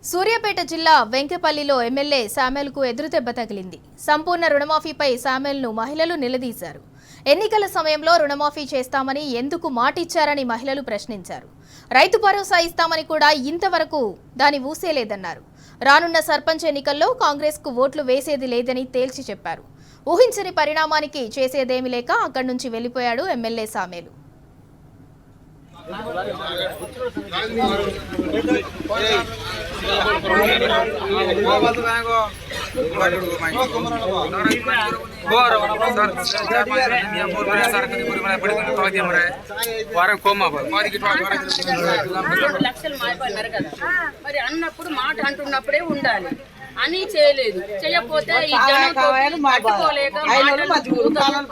సూర్యాపేట జిల్లా వెంకపల్లిలో ఎమ్మెల్యే సామెల్కు ఎదురుదెబ్బ తగిలింది. సంపూర్ణ రుణమాఫీపై సామెల్ను మహిళలు నిలదీశారు. ఎన్నికల సమయంలో రుణమాఫీ చేస్తామని ఎందుకు మాటిచ్చారని మహిళలు ప్రశ్నించారు. రైతు భరోసా ఇస్తామని కూడా ఇంతవరకు దాని ఊసేలేదన్నారు. రానున్న సర్పంచ్ ఎన్నికల్లో కాంగ్రెస్కు ఓట్లు వేసేది లేదని తేల్చి చెప్పారు. ఊహించని పరిణామానికి చేసేదేమీ లేక అక్కడి నుంచి వెళ్లిపోయాడు ఎమ్మెల్యే సామెలు. మరి అన్నప్పుడు మాట అంటున్నప్పుడే ఉండాలి అని చేయలేదు. చేయకపోతే ఈ జనం పట్టుకోలేక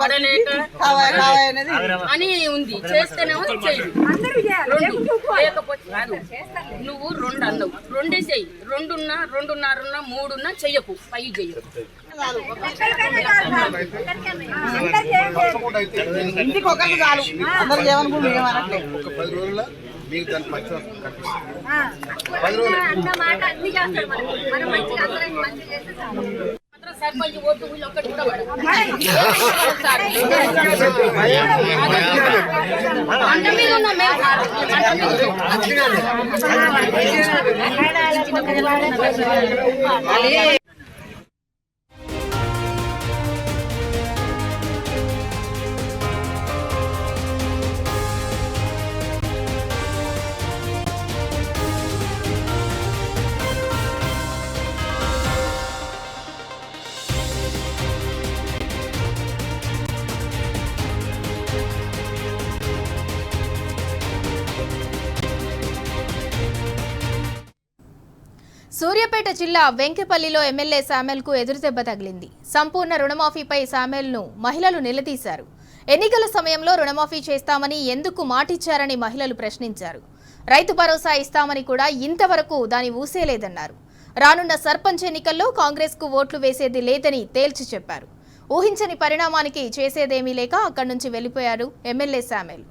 పడలేక అని ఉంది. చేస్తేనేమో చేయదు. లేకపోతే నువ్వు రెండు అన్నావు, రెండే చెయ్యి. రెండున్నర మూడున్నా చెయ్యకు, పై చెయ్యకు. ఇంటికి ఒకరికి చాలు, అందరు ఏమనుకుంటున్నారు. సర్పంచ్ ఓటు ఒక్కటి కూడా అంట మీద ఉన్నా మేము సూర్యాపేట జిల్లా వెంకపల్లిలో ఎమ్మెల్యే సామెల్కు ఎదురుదెబ్బ తగిలింది. సంపూర్ణ రుణమాఫీపై సామెల్ను మహిళలు నిలదీశారు. ఎన్నికల సమయంలో రుణమాఫీ చేస్తామని ఎందుకు మాటిచ్చారని మహిళలు ప్రశ్నించారు. రైతు భరోసా ఇస్తామని కూడా ఇంతవరకు దాని ఊసేలేదన్నారు. రానున్న సర్పంచ్ ఎన్నికల్లో కాంగ్రెస్కు ఓట్లు వేసేది లేదని తేల్చి చెప్పారు. ఊహించని పరిణామానికి చేసేదేమీ లేక అక్కడి నుంచి వెళ్లిపోయారు ఎమ్మెల్యే సామెల్.